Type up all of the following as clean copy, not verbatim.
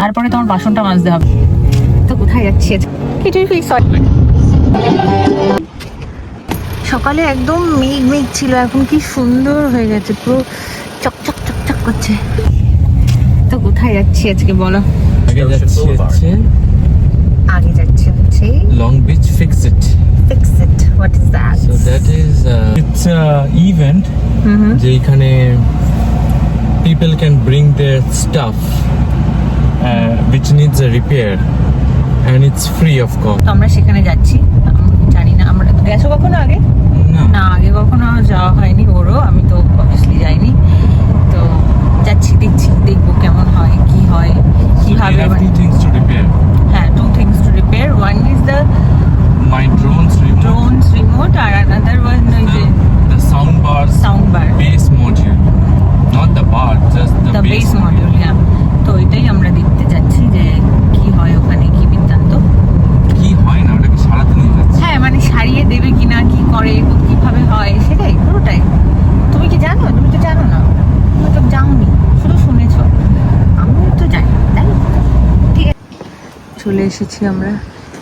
তারপরে তোমার বাসনটা মাজতে হবে। তো কোথায় যাচ্ছি? কিছুই ফিক্স হয়। সকালে একদম মেঘ মেঘ ছিল, এখন কি সুন্দর হয়ে গেছে, পুরো চকচক চকচক করছে। তো কোথায় যাচ্ছি আজকে বলো? আগে যাচ্ছি হচ্ছে Long Beach Fix-It. Fix-It, what is that? So that is it's a event যেখানে people can bring their stuff which needs a repair and it's free of cost. তো আমরা সেখানে যাচ্ছি, জানি না আমরা গেছো কখনো আগে? না, আগে কখনো যাওয়া হয়নি ওরও, আমি তো অবভিয়াসলি যাইনি। তো যাচ্ছি, দেখবো কেমন হয়, কি হয়, কিভাবে। We have two things to repair. হ্যাঁ, two things to repair. One is my drone's remote R another one is the sound bar base module, not the bar, just the base module. Yeah. তো এটাই আমরা দেখতে যাচ্ছি যে কি হয় ওখানে, কি বৃত্তান্ত। কি হয় না, ওটাকে সারাদিন যাচ্ছে। হ্যাঁ, মানে সারিয়ে দেবে কিনা, কি করে, কিভাবে হয়, সেটাই পুরোটাই। তুমি কি জানো? তুমি তো জানো না, তুমি তো যাওনি, শুধু শুনেছো। আমি তো জানি, তাই ঠিক আছে। চলে এসেছি আমরা।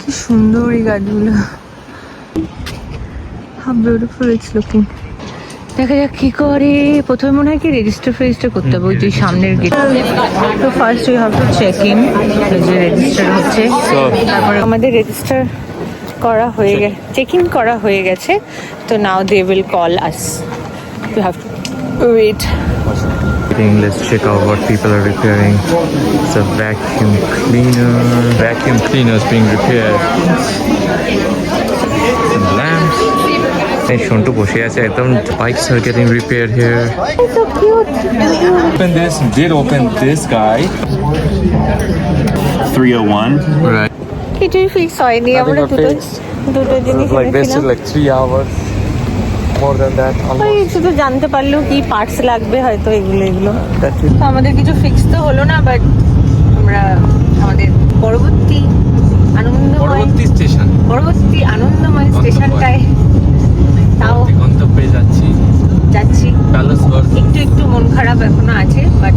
কি সুন্দর এই গাছগুলো, হাউ বিউটিফুল ইটস লুকিং। দেখা যাক কি করে। প্রথমে মনে হয় কি রেজিস্টার করতে হবে, ওই যে সামনের গেট। তো first you have to check in, যে রেজিস্টার হচ্ছে। তারপরে আমাদের রেজিস্টার করা হয়ে গেছে, চেক ইন করা হয়ে গেছে। তো now they will call us, you have to wait. Let's check out what people are repairing. It's a vacuum cleaner is being repaired. Some lamps. Hey, Shontu বসে আছে একদম। Bikes are getting repaired here. It's so cute. Open this guy. 301. Right. কিছুই fix হয়নি, আমরা দুটো জিনিস Like this is like 3 hours. More than that. ওই শুধু জানতে পারলেও কি পার্টস লাগবে হয়তো, এগুলো। তো আমাদের কিছু ফিক্স তো হলো না, বাট আমরা আমাদের পরবর্তী আনন্দময় স্টেশনটায় তাও গন্তব্যে যাচ্ছি। একটু মন খারাপ এখনো আছে, বাট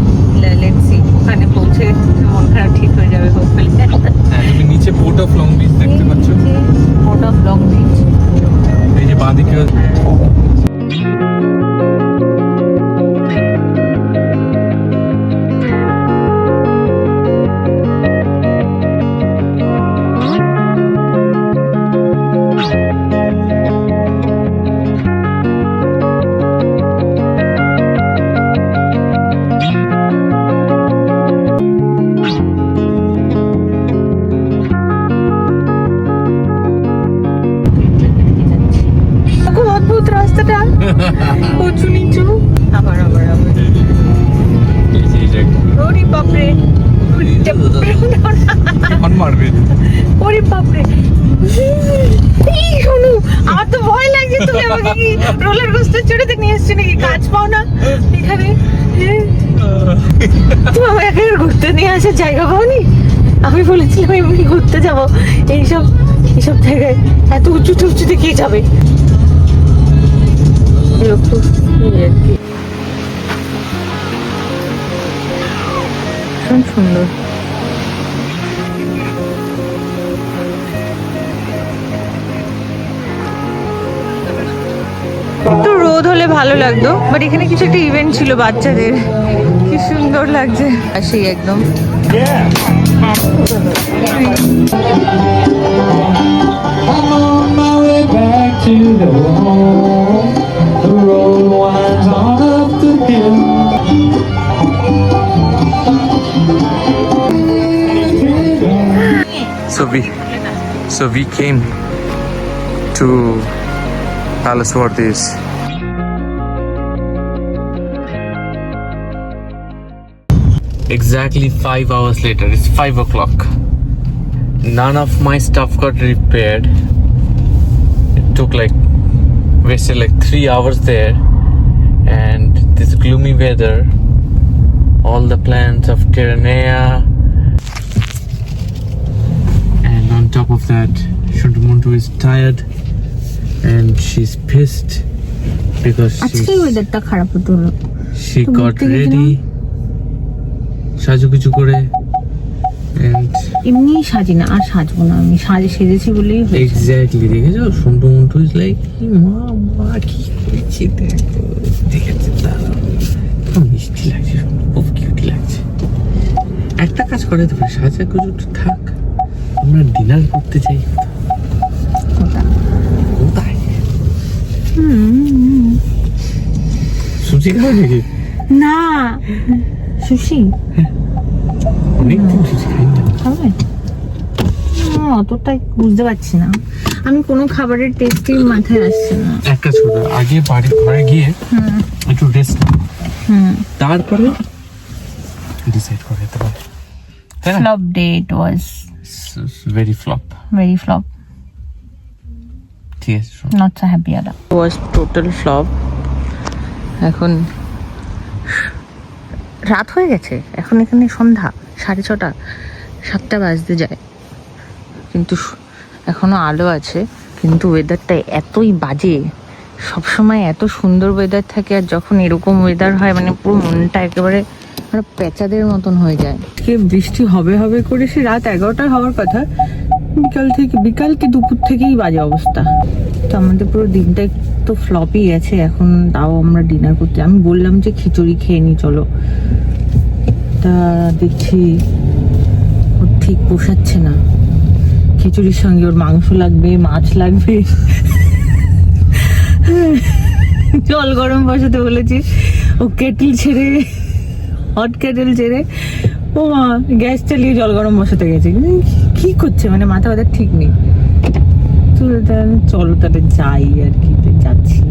লেটস সি, ওখানে পৌঁছে মন খারাপ ঠিক হয়ে যাবে হোপফুলি। হ্যাঁ, তুমি নিচে পোর্ট অফ লং বিচ দেখতে পাচ্ছ। পোর্ট অফ লং বিচ, এই যে বাঁদিকে রাস্তাটা উঁচু নিচু, আবার ওরে বাপরে, ওরে বাপরে। এই শোনো, আমার তো ভয় লাগছে। তুমি আমাকে কি রোলার কোস্টার চড়াতে নিয়ে এসছো নাকি? কাজ পাও না এখানে? তুমি আমাকে ঘুরতে নিয়ে আসার জায়গা পাওনি? আমি বলেছিলাম এমনি ঘুরতে যাবো, এইসব জায়গায় এত উঁচুতে কে যাবে? সুন্দর। একটু রোদ হলে ভালো লাগতো, বাট এখানে কিছু একটা ইভেন্ট ছিল বাচ্চাদের, কি সুন্দর লাগছে। আসি একদম। So we came to Palace Fortis. Exactly 5 hours later, it's 5 o'clock. None of my stuff got repaired. It took wasted 3 hours there, and this gloomy weather, all the plants of Terranea, and on top of that, Shuntumuntu is tired and she's pissed because she got ready, সাজুগুজু করে এমনি সাজি না, আর সাজবো না, আমি সেজেছি বলেই হয়েছে। Exactly, দেখেছো সন্টু মন্টু ইজ লাইক মা মা কি করেছি দেখো, দেখেছে তারা খুব মিষ্টি লাগছে, খুব কিউট লাগছে। একটা কাজ করে তো সাজা গুজু থাক, আমরা ডিনার করতে চাই। কোথা? কোথায়? সুশি খাবে নাকি? না, সুশি অনেকদিন সুশি খাই না। খাবে? অতটাই বুঝতে পারছি না, আমি কোনো খাবারের টেস্টই মাথায় আসছে না। একটা ছোট আগে বাড়ি ঘরে গিয়ে একটু রেস্ট, তারপরে ডিসাইড করে যেতে পারে। Flop day it was, very flop, very flop, ঠিক আছে। not so happy at all. Was total flop. এখন রাত হয়ে গেছে, এখন এখানে সন্ধ্যা 6:30, 7টা বাজতে যায়, কিন্তু এখনো আলো আছে, কিন্তু ওয়েদারটা এতই বাজে। সবসময় এত সুন্দর ওয়েদার থাকে, আর যখন এরকম ওয়েদার হয় মানে পুরো মনটা একেবারে মানে পেঁচাদের মতন হয়ে যায়। আজকে বৃষ্টি হবে হবে করে সে রাত 11টায় হওয়ার কথা, বিকাল কি দুপুর থেকেই বাজে অবস্থা। তো আমাদের পুরো দিনটা একটু ফ্লপই গেছে। এখন তাও আমরা ডিনার করতে, আমি বললাম যে খিচুড়ি খেয়ে নি চলো, তা দেখছি ওর ঠিক পোষাচ্ছে না। খিচুড়ির সঙ্গে ওর মাংস লাগবে, মাছ লাগবে, জল গরম বসাতে বলেছি, ও কেটল ছেড়ে, হট কেটল ছেড়ে ও মা গ্যাস চালিয়ে জল গরম বসাতে গেছে। কি করছে মানে মাথা ব্যথা ঠিক নেই। তো চলো তাহলে যাই আর কি, যাচ্ছি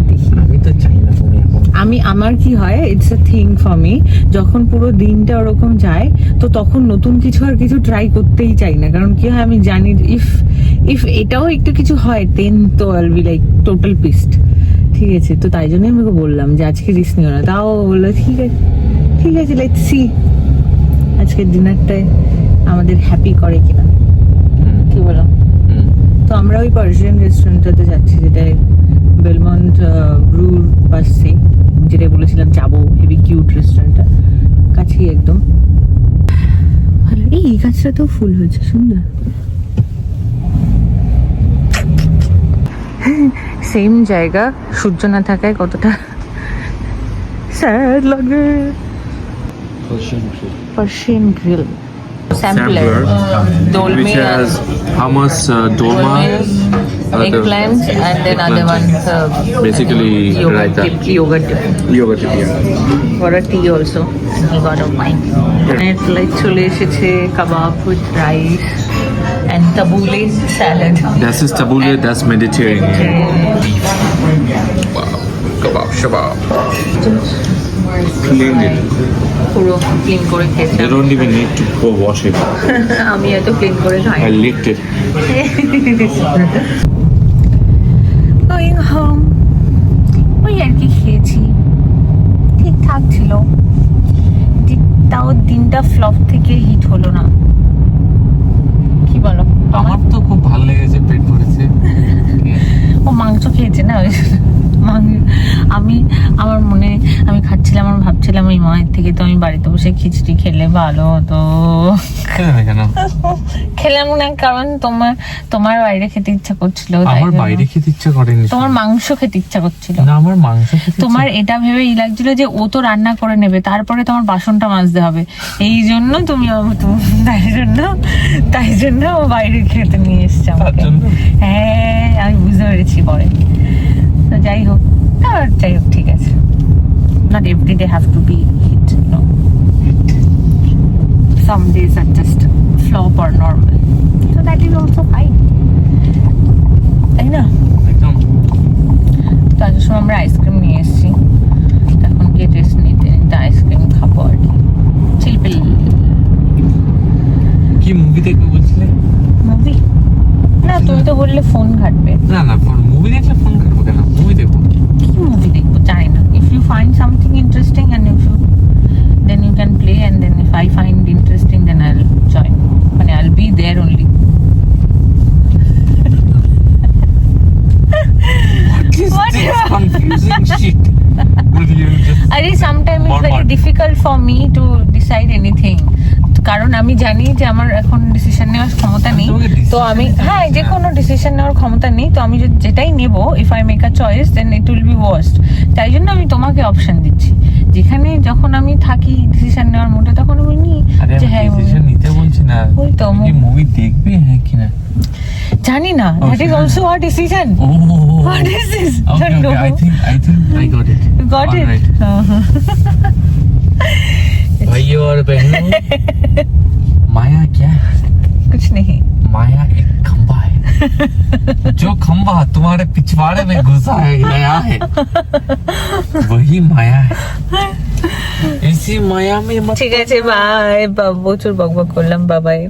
দেখি। আমি তো চাই না তুমি এখন, আমার কি হয়, it's a thing for me, যখন পুরো দিনটা ওরকম যায় তো তখন নতুন কিছু আর কিছু ট্রাই করতেই চাই না। কারণ কি হয় আমি জানি ইফ এটাও একটু কিছু হয় দেন তো আইল বি লাইক টোটাল পিসড। ঠিক আছে, তো তাই জন্যই আমাকে বললাম যে আজকে রিস্ক নিও না। তাও বললো ঠিক আছে লেটস সি আজকের ডিনারটায় আমাদের হ্যাপি করে কিনা, কি বলো? তো আমরা ওই পার্সিয়ান রেস্টুরেন্টটাতে যাচ্ছি, যেটা বেলমন্ট ব্রুর পাশে, যেটা বলেছিলাম যাবো, হেভি কিউট রেস্টুরেন্টটা, কাছেই একদম। ভালো, এই গাছটাতেও ফুল হয়েছে সুন্দর। সেম জায়গা, সূর্য না থাকায় কতটা স্যাড লাগে। Persian grill. Sampler. Dolme, which has hummus, dolma, eggplant, and then other one basically raita. Yogurt dip. Yogurt dip, yeah. Got a tea also. And he got a wine. And like chole esheche, kebab with rice and tabbouleh salad. This is tabbouleh, that's Mediterranean. Wow, kebab, shabab. Cleaned it. পুরো clean করে খেয়েছি। They don't even need to go wash it. আমি এত clean করে খাই। I licked it. Going home. ওই আর কি খেয়েছি, ঠিকঠাক ছিল, তাও দিনটা ফ্লপ থেকে হিট হলো না। কি বলো? আমার তো খুব ভালো লেগেছে, পেট ভরেছে। ও মাংস খেয়েছে না, ওই আমার মনে আমি খাচ্ছিলাম, আমার ভাবছিলাম ওই মায়ের থেকে তো আমি বাড়িতে বসে খিচড়ি খেলে ভালো হতো। কেন খেলাম না, কারণ তোমার বাইরে খেতে ইচ্ছা করছিল। আমার বাইরে খেতে ইচ্ছা করেনি, তোমার মাংস খেতে ইচ্ছা করছিল। না আমার মাংস খেতে তোমার এটা ভেবে লাগছিল যে ও তো রান্না করে নেবে, তারপরে তোমার বাসনটা মাজতে হবে, এই জন্য তুমি তাই জন্য ও বাইরে খেতে নিয়ে এসছে আমাকে। হ্যাঁ আমি বুঝতে পেরেছি পরে। তো যাই হোক ঠিক আছে, not every day have to be hit, you know. Some days are just flop or normal, so that is also fine, তাই না? একদম। তো আজকের সময় আমরা আইসক্রিম নিয়ে এসেছি, এখন গিয়ে টেস্ট নিতে আইসক্রিম খাবো আর কি, চিলপিল। কি মুভি দেখবে বলছিলে? মুভি না, তুমি তো বললে ফোন ঘাটবে। না মুভি দেখলে ফোন ঘাটবো কেন? মুভি দেখবো। কি মুভি দেখবো জানি না। If you find something interesting and then you can play, and then if I find interesting then I'll join, মানে I'll be there only. What is this confusing shit? Will you just Sometimes it's very difficult for me to decide anything. কারণ আমি জানি যে আমার এখন decision নেওয়ার ক্ষমতা নেই, তোমাকে তো আমি decision হ্যাঁ যে কোনো ডিসিশন নেওয়ার ক্ষমতা নেই, তো আমি যেটাই নেব, if I make a choice then it will be worst. তাই জন্য আমি তোমাকে অপশন দিচ্ছি, যেখানে যখন আমি থাকি ডিসিশন নেওয়ার মোডে তখন আমি নিই আরে যে আমি হ্যাঁ ডিসিশন নিতে বলছি না, ওই তো, তুমি কি মুভি দেখবে হ্যাঁ কি না? জানি না, that is also a decision. Oh, What is this? okay, No. okay. I think I got it. Got All it? right. भाइयों और बहनों, माया क्या है? कुछ नहीं। माया एक खंबा है। जो खंबा तुम्हारे पिछवाड़े में घुसा है गया है, वही माया है। इसी माया में मत ঠিক আছে, বাই। প্রচুর বকবক করলাম, বাবাই।